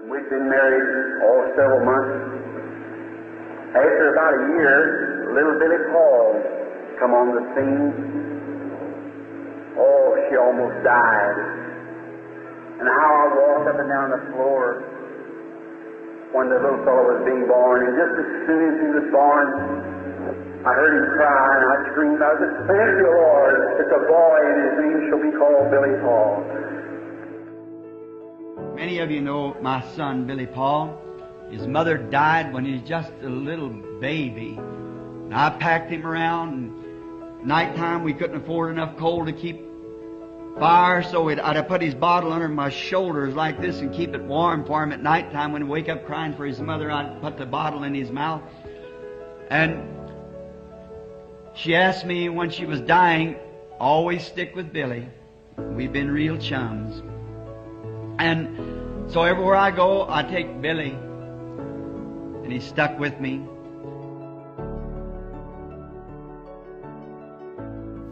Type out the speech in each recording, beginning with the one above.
We'd been married, several months. After about a year, little Billy Paul come on the scene. Oh, she almost died. And how I walked up and down the floor when the little fellow was being born, and just as soon as he was born, I heard him cry, and I screamed, I said, "Thank you, Lord, it's a boy, and his name shall be called Billy Paul." Many of you know my son, Billy Paul. His mother died when he was just a little baby. And I packed him around, and nighttime we couldn't afford enough coal to keep fire, so I'd have put his bottle under my shoulders like this and keep it warm for him at nighttime. When he'd wake up crying for his mother, I'd put the bottle in his mouth. And she asked me when she was dying, always stick with Billy. We've been real chums. And so everywhere I go, I take Billy, and he's stuck with me.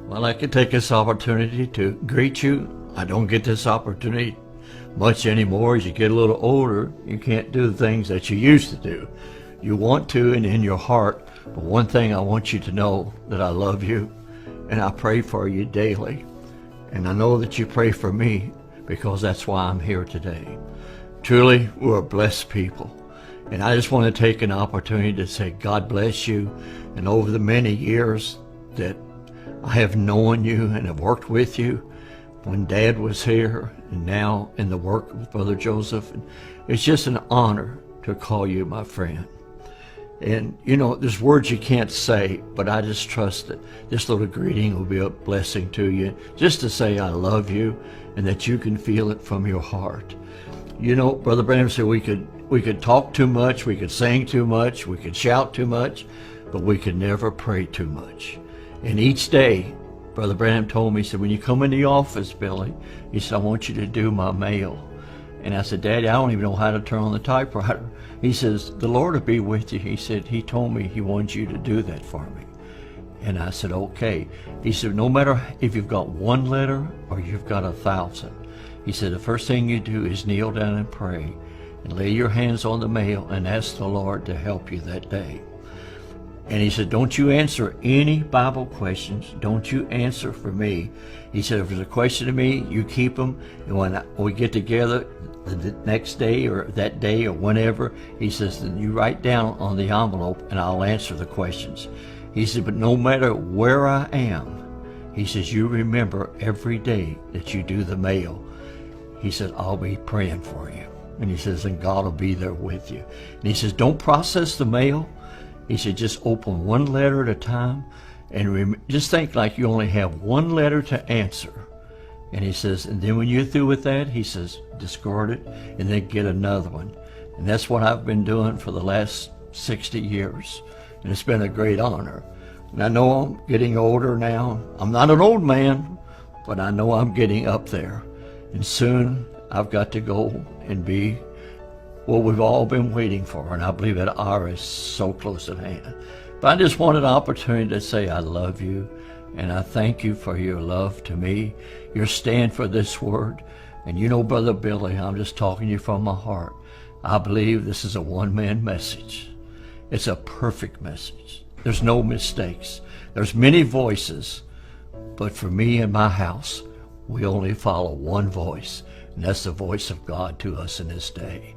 Well, I could take this opportunity to greet you. I don't get this opportunity much anymore. As you get a little older, you can't do the things that you used to do. You want to, and in your heart. But one thing I want you to know, that I love you, and I pray for you daily. And I know that you pray for me, because that's why I'm here today. Truly, we're a blessed people. And I just want to take an opportunity to say God bless you. And over the many years that I have known you and have worked with you, when Dad was here and now in the work with Brother Joseph, and it's just an honor to call you my friend. And you know, there's words you can't say, but I just trust that this little greeting will be a blessing to you, just to say I love you and that you can feel it from your heart. You know, Brother Branham said we could talk too much, we could sing too much, we could shout too much, but we could never pray too much. And each day, Brother Branham told me, he said, when you come in the office, Billy, he said, I want you to do my mail. And I said, Daddy, I don't even know how to turn on the typewriter. He says, the Lord will be with you. He said, he told me he wants you to do that for me. And I said, okay. He said, no matter if you've got one letter or you've got 1,000. He said, the first thing you do is kneel down and pray and lay your hands on the mail and ask the Lord to help you that day. And he said, don't you answer any Bible questions. Don't you answer for me. He said, if there's a question to me, you keep them. And when we get together the next day or that day or whenever, he says, then you write down on the envelope and I'll answer the questions. He said, but no matter where I am, he says, you remember every day that you do the mail. He said, I'll be praying for you. And he says, and God will be there with you. And he says, don't process the mail. He said, just open one letter at a time and just think like you only have one letter to answer. And he says, and then when you're through with that, he says, discard it and then get another one. And that's what I've been doing for the last 60 years. And it's been a great honor. And I know I'm getting older now. I'm not an old man, but I know I'm getting up there. And soon I've got to go and be what we've all been waiting for, and I believe that hour is so close at hand. But I just wanted an opportunity to say I love you, and I thank you for your love to me, your stand for this word. And you know, Brother Billy, I'm just talking to you from my heart. I believe this is a one-man message. It's a perfect message. There's no mistakes. There's many voices, but for me and my house, we only follow one voice, and that's the voice of God to us in this day.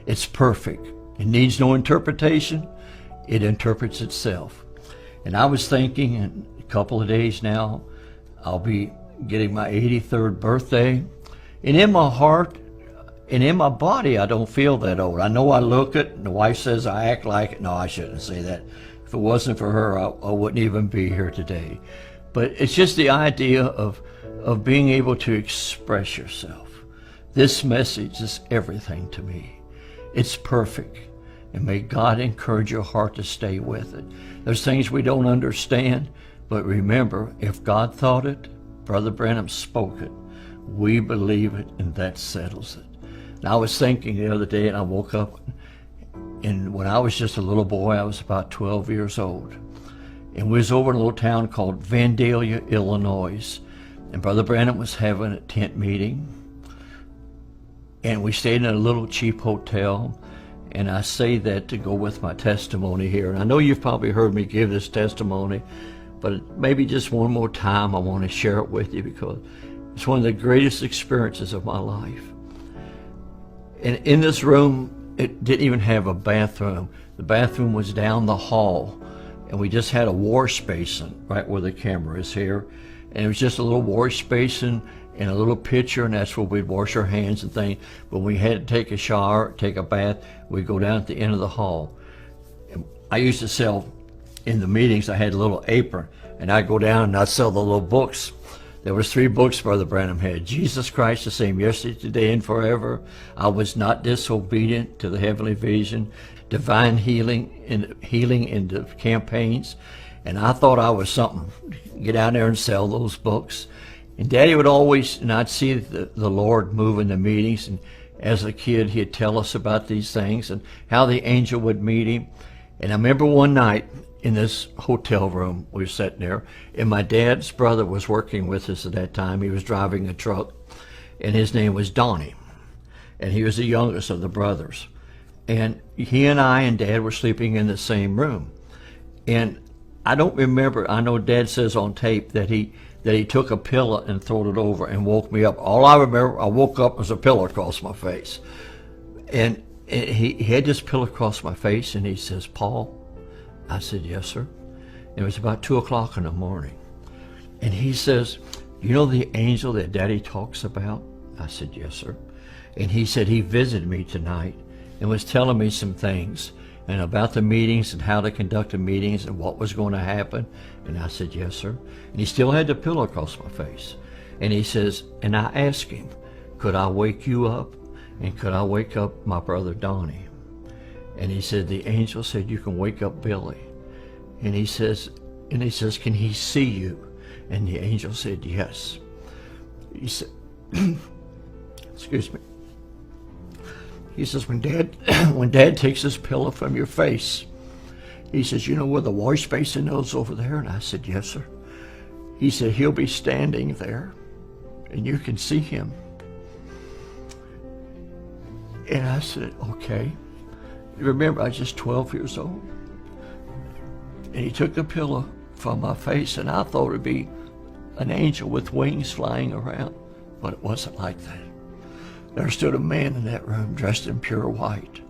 It's perfect. It needs no interpretation. It interprets itself. And I was thinking in a couple of days now, I'll be getting my 83rd birthday. And in my heart and in my body, I don't feel that old. I know I look it, and the wife says I act like it. No, I shouldn't say that. If it wasn't for her, I wouldn't even be here today. But it's just the idea of being able to express yourself. This message is everything to me. It's perfect, and may God encourage your heart to stay with it. There's things we don't understand, but remember, if God thought it, Brother Branham spoke it, we believe it, and that settles it. And I was thinking the other day, and I woke up, and when I was just a little boy, I was about 12 years old, and we was over in a little town called Vandalia, Illinois, and Brother Branham was having a tent meeting. And we stayed in a little cheap hotel. And I say that to go with my testimony here. And I know you've probably heard me give this testimony, but maybe just one more time I want to share it with you because it's one of the greatest experiences of my life. And in this room, it didn't even have a bathroom. The bathroom was down the hall, and we just had a wash basin right where the camera is here. And it was just a little wash basin and a little pitcher, and that's where we'd wash our hands and things. But when we had to take a shower, take a bath, we'd go down at the end of the hall. And I used to sell, in the meetings, I had a little apron, and I'd go down and I'd sell the little books. There was 3 books Brother Branham had. Jesus Christ, the same yesterday, today, and forever. I was not disobedient to the heavenly vision. Divine healing in the campaigns. And I thought I was something. Get out there and sell those books. And Daddy would always, and I'd see the Lord move in the meetings, and as a kid he'd tell us about these things and how the angel would meet him. And I remember one night in this hotel room, we were sitting there, and my dad's brother was working with us at that time. He was driving a truck, and his name was Donnie, and he was the youngest of the brothers. And he and I and Dad were sleeping in the same room. And I don't remember, I know Dad says on tape that he took a pillow and threw it over and woke me up. All I remember, I woke up, was a pillow across my face. And he had this pillow across my face, and he says, "Paul?" I said, "Yes, sir." And it was about 2 o'clock in the morning. And he says, "You know the angel that Daddy talks about?" I said, "Yes, sir." And he said he visited me tonight and was telling me some things and about the meetings and how to conduct the meetings and what was going to happen. And I said, "Yes, sir." And he still had the pillow across my face. And he says, and I asked him, "Could I wake you up? And could I wake up my brother Donnie?" And he said, the angel said, "You can wake up Billy." And he says, "Can he see you?" And the angel said, "Yes." He said, excuse me. He says, when Dad takes his pillow from your face, he says, "You know where the wash basin is over there?" And I said, "Yes, sir." He said, "He'll be standing there, and you can see him." And I said, "Okay." Remember, I was just 12 years old. And he took the pillow from my face, and I thought it'd be an angel with wings flying around, but it wasn't like that. There stood a man in that room dressed in pure white,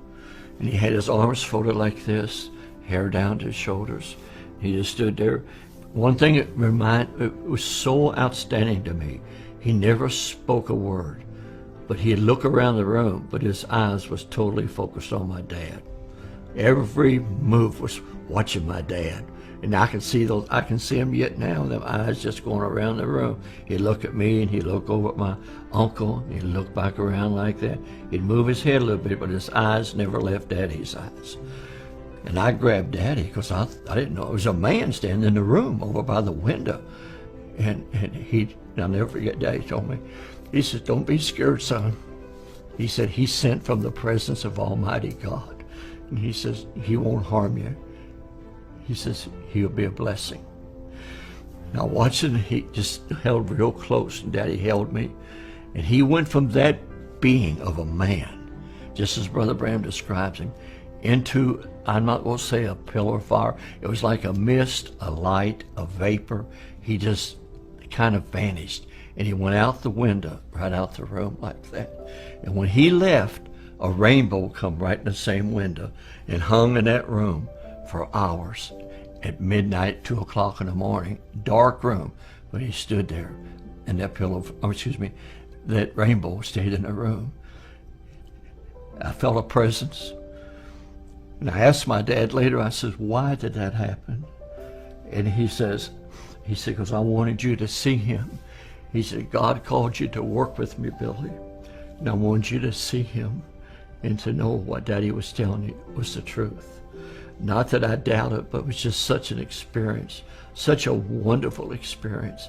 and he had his arms folded like this, hair down to his shoulders. He just stood there. One thing it was so outstanding to me, he never spoke a word, but he'd look around the room, but his eyes was totally focused on my dad. Every move was watching my dad. And I can see him yet now, them eyes just going around the room. He'd look at me, and he'd look over at my uncle, and he'd look back around like that. He'd move his head a little bit, but his eyes never left Daddy's eyes. And I grabbed Daddy, because I didn't know. It was a man standing in the room over by the window. And I'll never forget, Daddy told me, he said, "Don't be scared, son." He said, "He's sent from the presence of Almighty God. And he says, he won't harm you. He says, he'll be a blessing." Now watching, he just held real close, and Daddy held me. And he went from that being of a man, just as Brother Branham describes him, into, I'm not going to say a pillar of fire. It was like a mist, a light, a vapor. He just kind of vanished. And he went out the window, right out the room like that. And when he left, a rainbow come right in the same window and hung in that room for hours. At midnight, 2 o'clock in the morning, dark room, but he stood there, and that rainbow stayed in the room. I felt a presence, and I asked my dad later, I said, "Why did that happen?" And he said, "Because I wanted you to see him." He said, "God called you to work with me, Billy, and I wanted you to see him and to know what Daddy was telling you was the truth." Not that I doubt it, but it was just such an experience, such a wonderful experience.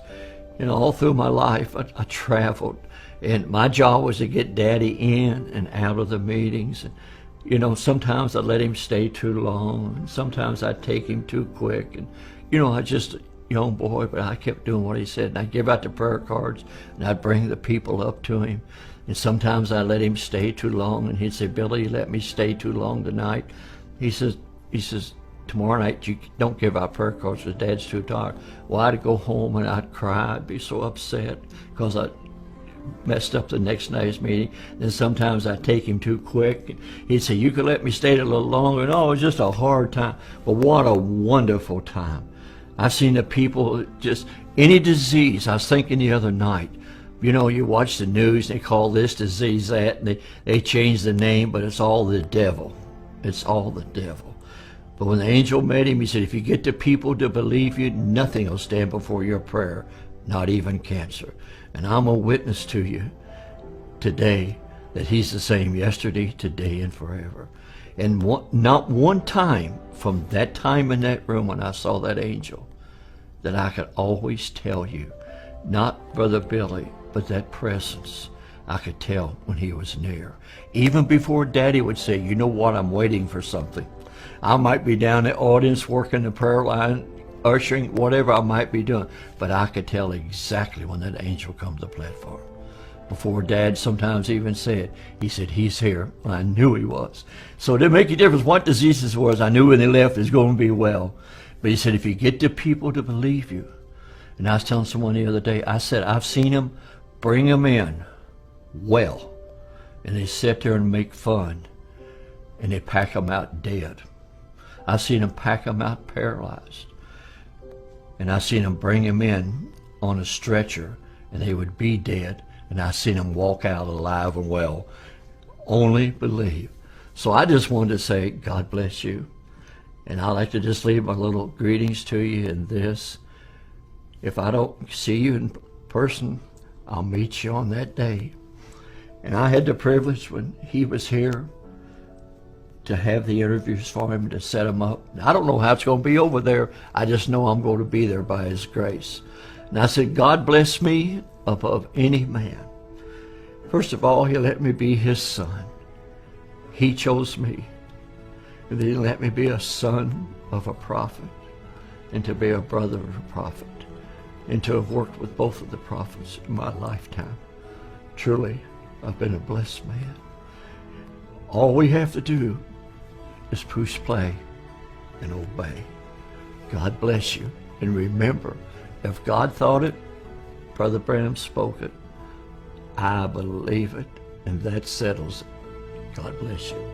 And all through my life, I traveled, and my job was to get Daddy in and out of the meetings. And, sometimes I'd let him stay too long, and sometimes I'd take him too quick. And, young boy, but I kept doing what he said. And I'd give out the prayer cards, and I'd bring the people up to him. And sometimes I'd let him stay too long, and he'd say, Billy, you let me stay too long tonight. He says, tomorrow night you don't give out prayer cards because Dad's too tired. Well, I'd go home and I'd cry. I'd be so upset because I messed up the next night's meeting. Then sometimes I'd take him too quick. He'd say, you could let me stay a little longer. No, it was just a hard time. But what a wonderful time. I've seen the people, just any disease. I was thinking the other night, you know, you watch the news, they call this disease that, and they change the name, but it's all the devil. It's all the devil. But when the angel met him, he said, if you get the people to believe you, nothing will stand before your prayer, not even cancer. And I'm a witness to you today that he's the same yesterday, today, and forever. And not one time from that time in that room when I saw that angel that I could always tell you, not Brother Billy, but that presence, I could tell when he was near. Even before Daddy would say, you know what, I'm waiting for something. I might be down in the audience working the prayer line, ushering, whatever I might be doing, but I could tell exactly when that angel comes to the platform. Before Dad sometimes even said, he said, he's here. Well, I knew he was. So it didn't make a difference what diseases was. I knew when they left it was going to be well. But he said, if you get the people to believe you. And I was telling someone the other day, I said, I've seen them bring them in well. And they sit there and make fun. And they pack them out dead. I've seen them pack them out paralyzed. And I've seen them bring them in on a stretcher, and they would be dead. And I've seen them walk out alive and well. Only believe. So I just wanted to say, God bless you. And I'd like to just leave my little greetings to you in this. If I don't see you in person, I'll meet you on that day. And I had the privilege when he was here to have the interviews for him, to set him up. I don't know how it's going to be over there. I just know I'm going to be there by his grace. And I said, God bless me above any man. First of all, he let me be his son. He chose me. And then he let me be a son of a prophet, and to be a brother of a prophet, and to have worked with both of the prophets in my lifetime. Truly, I've been a blessed man. All we have to do is push play and obey. God bless you. And remember, if God thought it, Brother Branham spoke it, I believe it, and that settles it. God bless you.